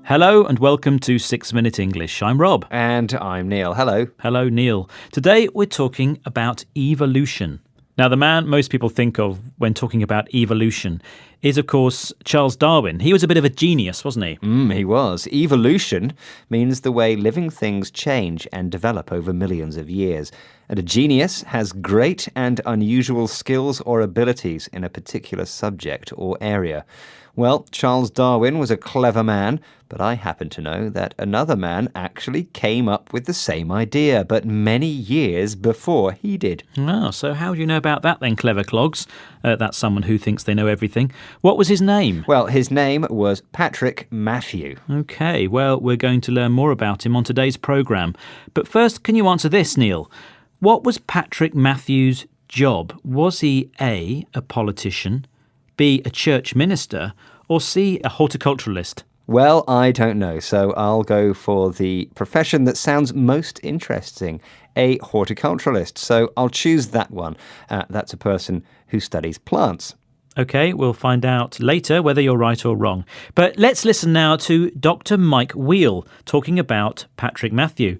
Hello and welcome to 6 Minute English. I'm Rob. And I'm Neil. Hello. Hello, Neil. Today we're talking about evolution. Now, the man most people think of when talking about evolution is, of course, Charles Darwin. He was a bit of a genius, wasn't he? He was. Evolution means the way living things change and develop over millions of years. And a genius has great and unusual skills or abilities in a particular subject or area. Well, Charles Darwin was a clever man, but I happen to know that another man actually came up with the same idea, but many years before he did. Oh, so how do you know about that then, clever clogs? That's someone who thinks they know everything. What was his name? Well, his name was Patrick Matthew. OK, well, we're going to learn more about him on today's programme. But first, can you answer this, Neil? What was Patrick Matthew's job? Was he A, a politician, B, a church minister, or C, a horticulturalist? Well, I don't know, so I'll go for the profession that sounds most interesting, a horticulturalist. So I'll choose that one. That's a person who studies plants. OK, we'll find out later whether you're right or wrong. But let's listen now to Dr. Mike Wheel talking about Patrick Matthew.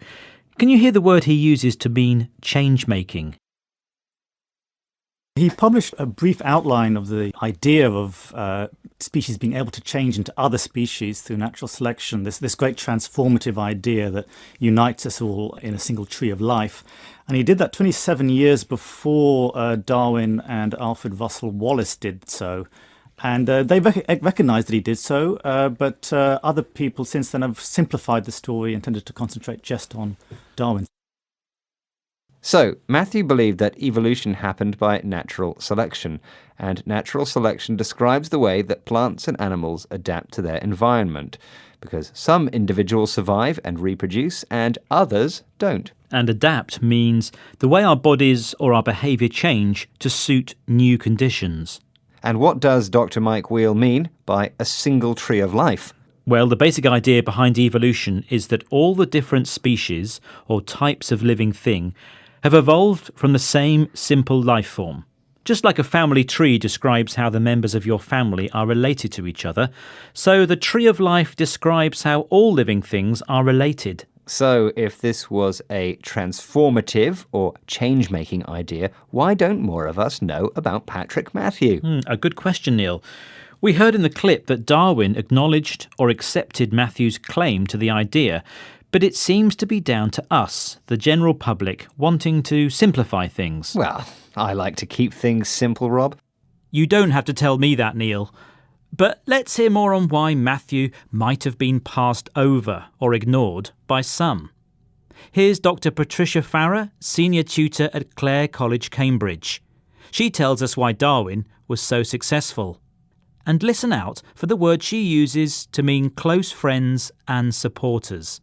Can you hear the word he uses to mean change-making? He published a brief outline of the idea of species being able to change into other species through natural selection, this great transformative idea that unites us all in a single tree of life. And he did that 27 years before Darwin and Alfred Russel Wallace did so. And they recognised that he did so, but other people since then have simplified the story and tended to concentrate just on Darwin. So, Matthew believed that evolution happened by natural selection, and natural selection describes the way that plants and animals adapt to their environment, because some individuals survive and reproduce, and others don't. And adapt means the way our bodies or our behaviour change to suit new conditions. And what does Dr. Mike Wheel mean by a single tree of life? Well, the basic idea behind evolution is that all the different species or types of living thing have evolved from the same simple life form. Just like a family tree describes how the members of your family are related to each other, so the tree of life describes how all living things are related. So, if this was a transformative or change-making idea, why don't more of us know about Patrick Matthew? A good question, Neil. We heard in the clip that Darwin acknowledged or accepted Matthew's claim to the idea, but it seems to be down to us, the general public, wanting to simplify things. Well, I like to keep things simple, Rob. You don't have to tell me that, Neil. But let's hear more on why Matthew might have been passed over or ignored by some. Here's Dr. Patricia Farrer, Senior Tutor at Clare College, Cambridge. She tells us why Darwin was so successful. And listen out for the word she uses to mean close friends and supporters.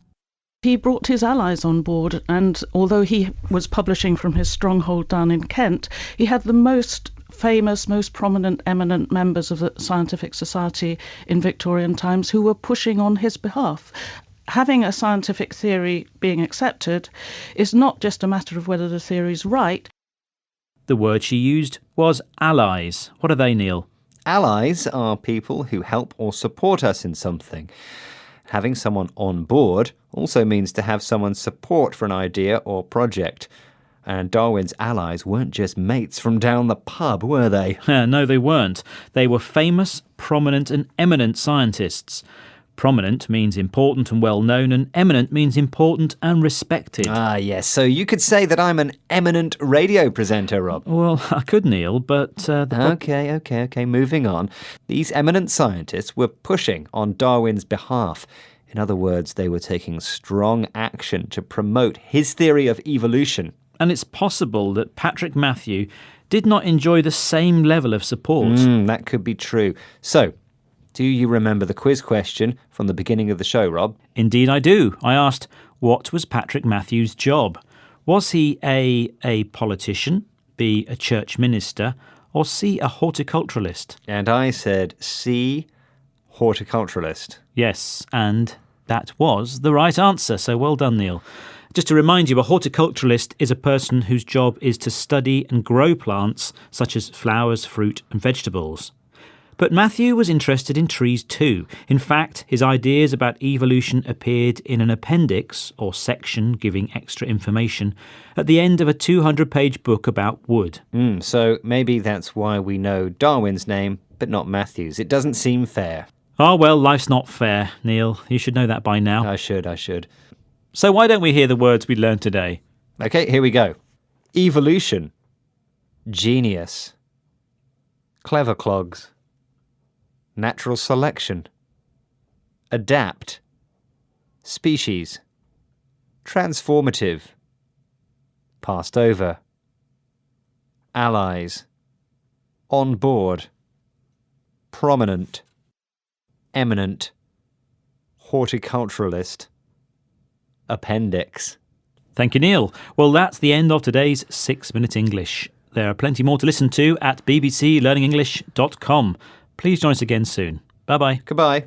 He brought his allies on board, and although he was publishing from his stronghold down in Kent, he had the most famous, most prominent, eminent members of the scientific society in Victorian times who were pushing on his behalf. Having a scientific theory being accepted is not just a matter of whether the theory's right. The word she used was allies. What are they, Neil? Allies are people who help or support us in something. Having someone on board also means to have someone's support for an idea or project. And Darwin's allies weren't just mates from down the pub, were they? No, they weren't. They were famous, prominent and eminent scientists. Prominent means important and well-known, and eminent means important and respected. Ah, yes. So you could say that I'm an eminent radio presenter, Rob. Well, I could, Neil, but... Okay. Moving on. These eminent scientists were pushing on Darwin's behalf. In other words, they were taking strong action to promote his theory of evolution. And it's possible that Patrick Matthew did not enjoy the same level of support. That could be true. So, do you remember the quiz question from the beginning of the show, Rob? Indeed I do. I asked, what was Patrick Matthew's job? Was he A, politician, B, a church minister, or C, a horticulturalist? And I said C, horticulturalist. Yes, and that was the right answer, so well done, Neil. Just to remind you, a horticulturalist is a person whose job is to study and grow plants such as flowers, fruit and vegetables. But Matthew was interested in trees too. In fact, his ideas about evolution appeared in an appendix, or section giving extra information, at the end of a 200-page book about wood. So maybe that's why we know Darwin's name, but not Matthew's. It doesn't seem fair. Oh, well, life's not fair, Neil. You should know that by now. I should. So why don't we hear the words we learned today? Okay, here we go. Evolution. Genius. Clever clogs. Natural selection. Adapt. Species. Transformative. Passed over. Allies. On board. Prominent. Eminent. Horticulturalist. Appendix. Thank you, Neil. Well, that's the end of today's 6-Minute English. There are plenty more to listen to at bbclearningenglish.com. Please join us again soon. Bye-bye. Goodbye.